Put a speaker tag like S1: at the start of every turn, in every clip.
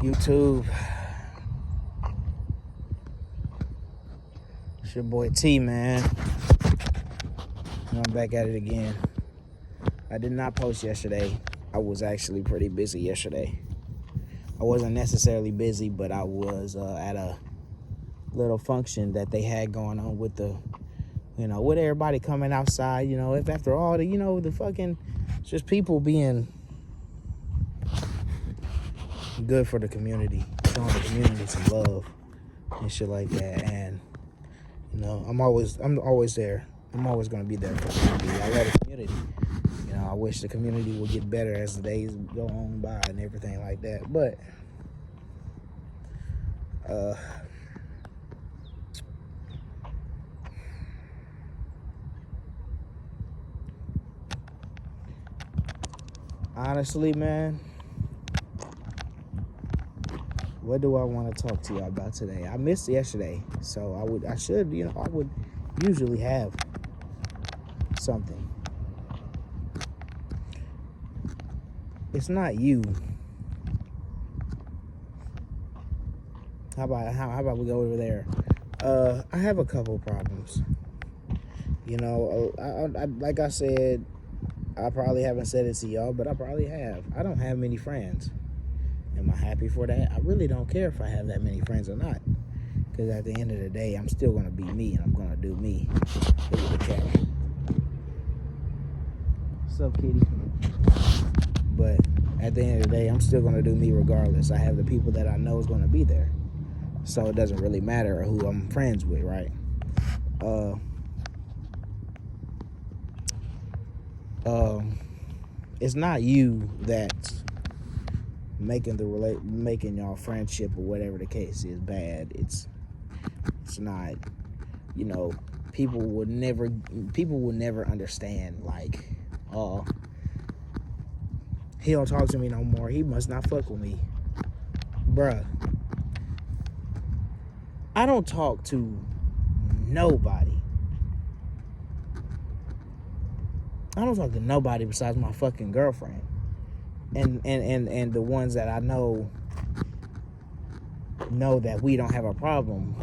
S1: YouTube. It's your boy T, man. I'm back at it again. I did not post yesterday. I was actually pretty busy yesterday. I wasn't necessarily busy, but I was at a little function that they had going on with the, with everybody coming outside, if after all the, the fucking, just people being good for the community, showing the community some love and shit like that. And I'm always there. I'm always gonna be there for the community. I love the community. I wish the community would get better as the days go on by and everything like that. But honestly, man, what do I want to talk to y'all about today? I missed yesterday, so I would usually have something. It's not you. How about we go over there? I have a couple problems. Like I said, I probably haven't said it to y'all, but I probably have. I don't have many friends. Am I happy for that? I really don't care if I have that many friends or not. Because at the end of the day, I'm still going to be me, and I'm going to do me. Look at the cat. What's up, kitty? But at the end of the day, I'm still going to do me regardless. I have the people that I know is going to be there. So it doesn't really matter who I'm friends with, right? It's not you that's making y'all friendship or whatever the case is bad. It's not. People will never understand, like, oh, he don't talk to me no more, he must not fuck with me. Bruh, I don't talk to nobody. I don't talk to nobody besides my fucking girlfriend. And the ones that I know that we don't have a problem.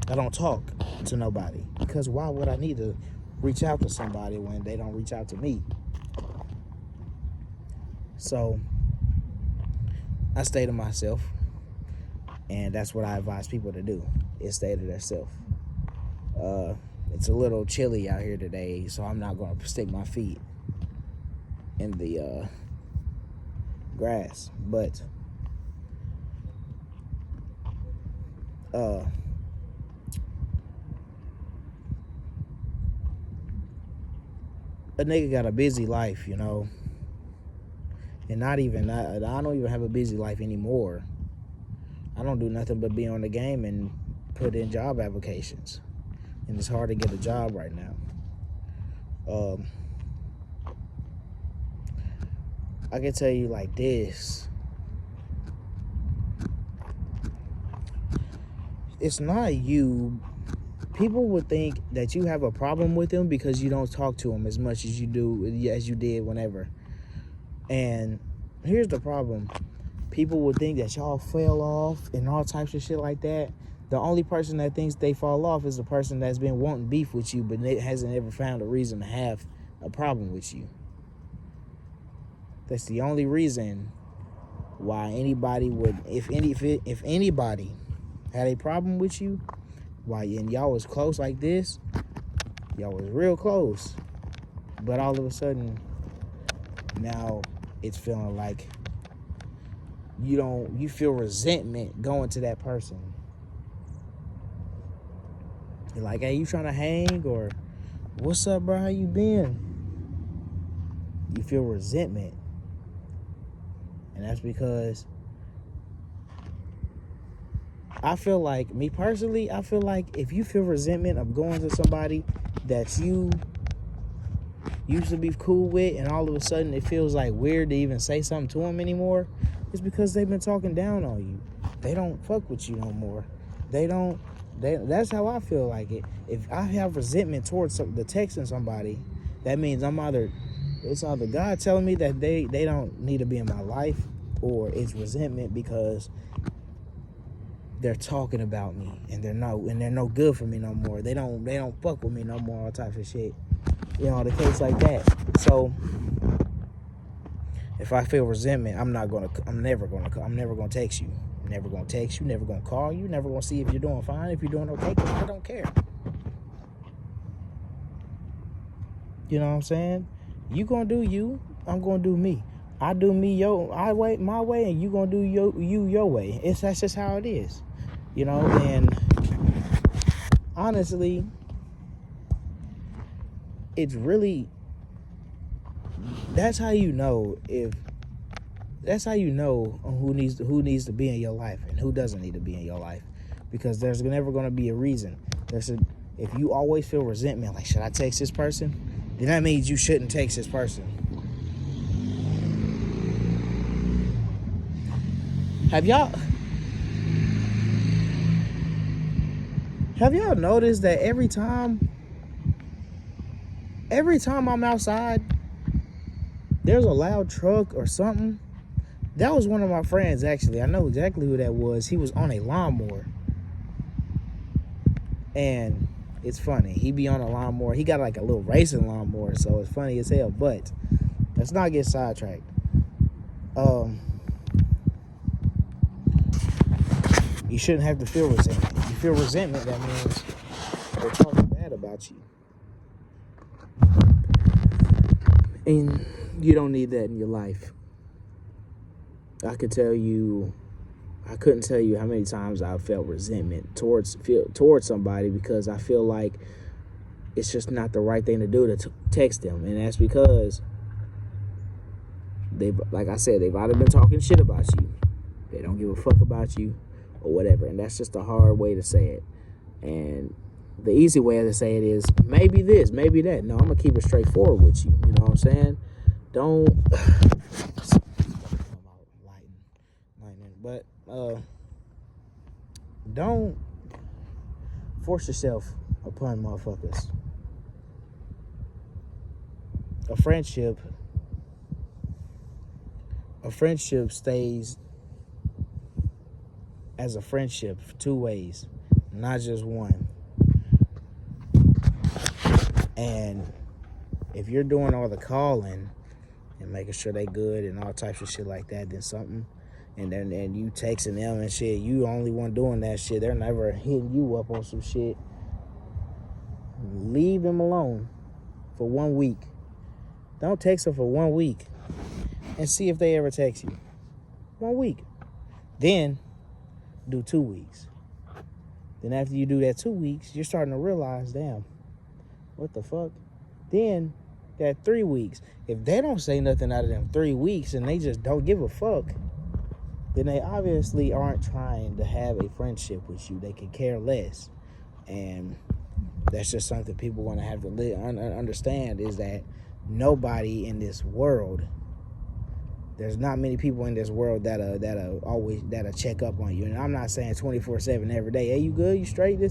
S1: I don't talk to nobody. Because why would I need to reach out to somebody when they don't reach out to me? So I stay to myself. And that's what I advise people to do, is stay to themselves. It's a little chilly out here today, so I'm not going to stick my feet in the grass. But a nigga got a busy life, and not even I don't even have a busy life anymore. I don't do nothing but be on the game and put in job applications. And it's hard to get a job right now. I can tell you like this. It's not you. People would think that you have a problem with them because you don't talk to them as much as you did whenever. And here's the problem. People would think that y'all fell off and all types of shit like that. The only person that thinks they fall off is the person that's been wanting beef with you, but hasn't ever found a reason to have a problem with you. That's the only reason why anybody would, if anybody had a problem with you, and y'all was close like this, y'all was real close, but all of a sudden, now it's feeling like you feel resentment going to that person. You're like, hey, you trying to hang? Or, what's up, bro? How you been? You feel resentment. And that's because I feel like, me personally, I feel like if you feel resentment of going to somebody that you used to be cool with, and all of a sudden it feels like weird to even say something to them anymore, it's because they've been talking down on you. They don't fuck with you no more. That's how I feel like it. If I have resentment towards the texting somebody, that means it's either God telling me that they don't need to be in my life, or it's resentment because they're talking about me and they're no good for me no more. They don't fuck with me no more, all types of shit. You know, the case like that. So if I feel resentment, I'm never gonna text you. I'm never gonna text you, never gonna call you, never gonna see if you're doing fine, if you're doing okay, because I don't care. You know what I'm saying? You gonna do you, I'm gonna do me. I do me my way, and you gonna do your way. That's just how it is. You know, and honestly, it's really, that's how you know who needs to be in your life and who doesn't need to be in your life, because there's never going to be a reason. If you always feel resentment, like, should I text this person? Then that means you shouldn't text this person. Have y'all noticed that every time I'm outside, there's a loud truck or something? That was one of my friends, actually. I know exactly who that was. He was on a lawnmower. And it's funny. He be on a lawnmower. He got like a little racing lawnmower, so it's funny as hell. But let's not get sidetracked. You shouldn't have to feel resentment. If you feel resentment, that means they're talking bad about you. And you don't need that in your life. I couldn't tell you how many times I've felt resentment towards somebody because I feel like it's just not the right thing to do to text them. And that's because like I said, they've either been talking shit about you, they don't give a fuck about you, or whatever. And that's just a hard way to say it. And the easy way to say it is maybe this, maybe that. No, I'm gonna keep it straightforward with you. You know what I'm saying? Don't But don't force yourself upon motherfuckers. A friendship stays as a friendship 2 ways, not just one. And if you're doing all the calling and making sure they good and all types of shit like that, then something, and you texting them and shit, you the only one doing that shit, they're never hitting you up on some shit. Leave them alone for 1 week. Don't text them for 1 week and see if they ever text you. 1 week. Then do 2 weeks. Then after you do that 2 weeks, you're starting to realize, damn, what the fuck? Then that 3 weeks. If they don't say nothing out of them 3 weeks and they just don't give a fuck, then they obviously aren't trying to have a friendship with you. They could care less. And that's just something people want to have to understand, is that nobody in this world, there's not many people in this world that'll check up on you. And I'm not saying 24/7 every day. Hey, you good? You straight?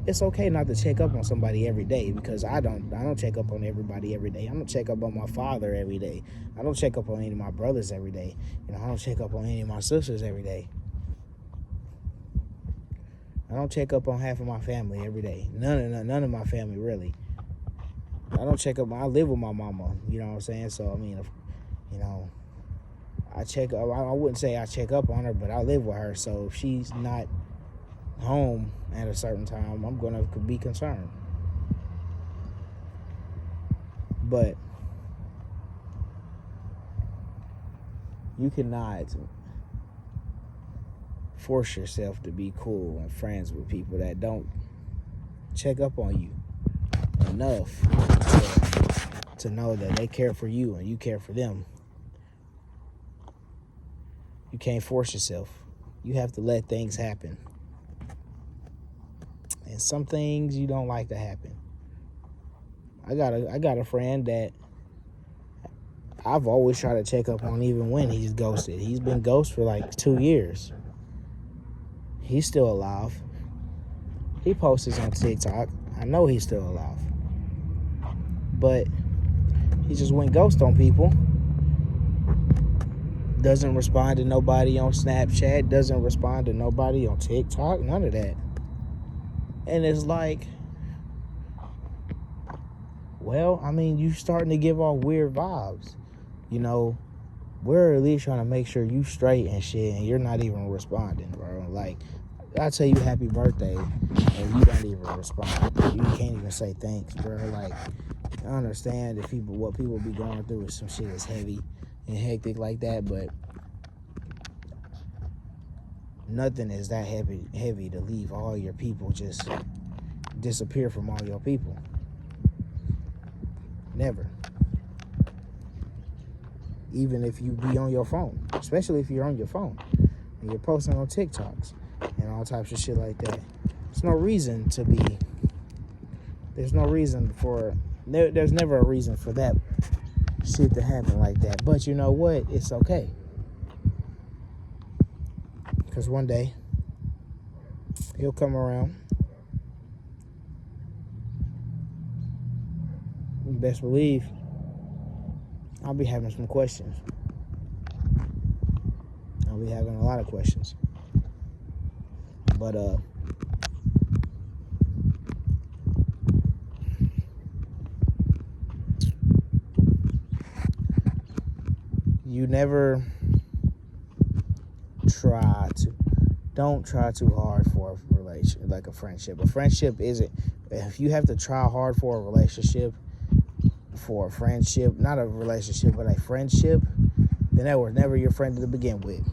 S1: It's okay not to check up on somebody every day, because I don't check up on everybody every day. I don't check up on my father every day. I don't check up on any of my brothers every day. You know, I don't check up on any of my sisters every day. I don't check up on half of my family every day. None of my family, really. I don't check up. I live with my mama. You know what I'm saying? So I mean, I check up. I wouldn't say I check up on her, but I live with her. So if she's not home at a certain time, I'm gonna be concerned. But you cannot force yourself to be cool and friends with people that don't check up on you enough to know that they care for you and you care for them. You can't force yourself. You have to let things happen. And some things you don't like to happen. I got a friend that I've always tried to check up on, even when he's ghosted. He's been ghosted for like 2 years. He's still alive. He posts on TikTok. I know he's still alive. But he just went ghost on people doesn't respond to nobody on Snapchat, doesn't respond to nobody on TikTok, none of that. And it's like, well, I mean, you starting to give off weird vibes. You know, we're at least trying to make sure you straight and shit, and you're not even responding, bro. Like, I tell you happy birthday, and you don't even respond. You can't even say thanks, bro. Like, I understand if what people be going through is some shit that's heavy and hectic like that, but nothing is that heavy to leave all your people just disappear from all your people. Never. Even if you be on your phone, especially if you're on your phone and you're posting on TikToks and all types of shit like that. There's no reason to be. There's no reason for. There's never a reason for that shit to happen like that. But you know what? It's okay. Because one day he'll come around. You best believe I'll be having some questions. I'll be having a lot of questions. But you never don't try too hard for a relationship, like a friendship. A friendship isn't, if you have to try hard for a relationship, for a friendship, not a relationship, but a friendship, then that was never your friend to begin with.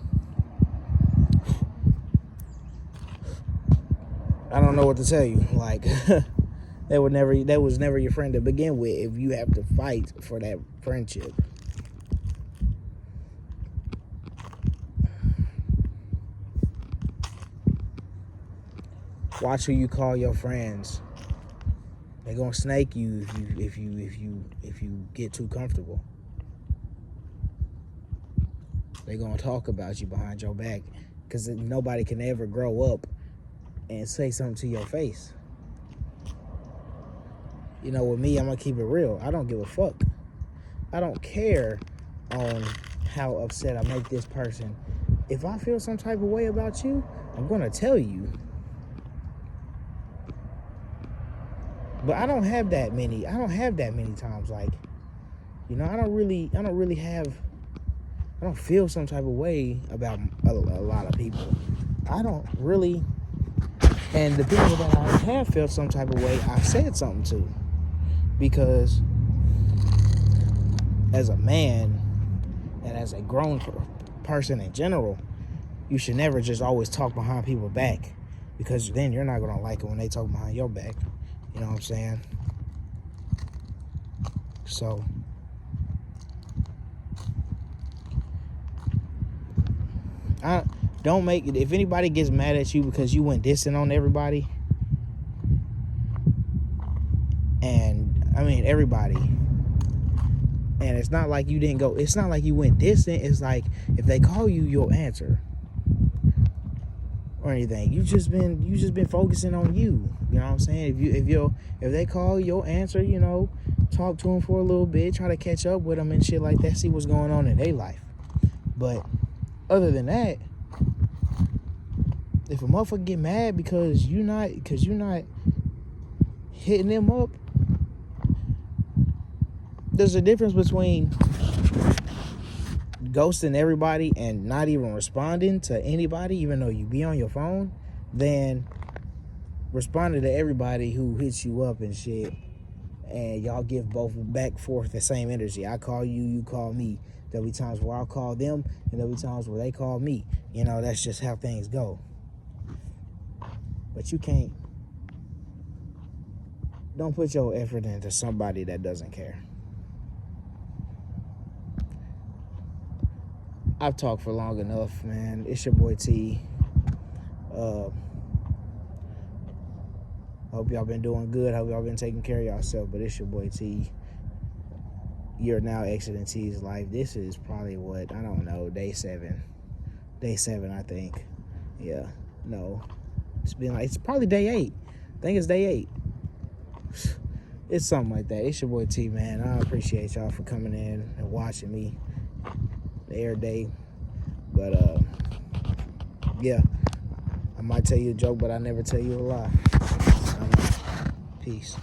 S1: I don't know what to tell you. Like, that was never your friend to begin with if you have to fight for that friendship. Watch who you call your friends. They're gonna snake you if you get too comfortable. They're gonna talk about you behind your back, because nobody can ever grow up and say something to your face. You know, with me, I'm gonna keep it real. I don't give a fuck. I don't care on how upset I make this person. If I feel some type of way about you, I'm gonna tell you. But I don't have that many times. Like, you know, I don't feel some type of way about a lot of people. I don't really. And the people that I have felt some type of way, I've said something to. Because as a man and as a grown person in general, you should never just always talk behind people's back, because then you're not going to like it when they talk behind your back. You know what I'm saying? So, don't make it. If anybody gets mad at you because you went dissing on everybody, and I mean everybody, and it's not like you didn't go. It's not like you went dissing. It's like if they call you, you'll answer. Or anything. You just been focusing on you. You know what I'm saying? If they call, you'll answer, you know, talk to them for a little bit, try to catch up with them and shit like that, see what's going on in their life. But other than that, if a motherfucker get mad because you're not hitting them up, there's a difference between ghosting everybody and not even responding to anybody, even though you be on your phone, than responding to everybody who hits you up and shit, and y'all give both back forth the same energy. I call you, you call me. There'll be times where I'll call them, and there'll be times where they call me. You know, that's just how things go. But you can't. Don't put your effort into somebody that doesn't care. I've talked for long enough, man. It's your boy T. Hope y'all been doing good. Hope y'all been taking care of yourself. But it's your boy T. You're now exiting T's life. This is probably what, I don't know, day 7. Day 7, I think. Yeah. No. It's probably day 8. I think it's day 8. It's something like that. It's your boy T, man. I appreciate y'all for coming in and watching me every day. But yeah, I might tell you a joke, but I never tell you a lie. Peace.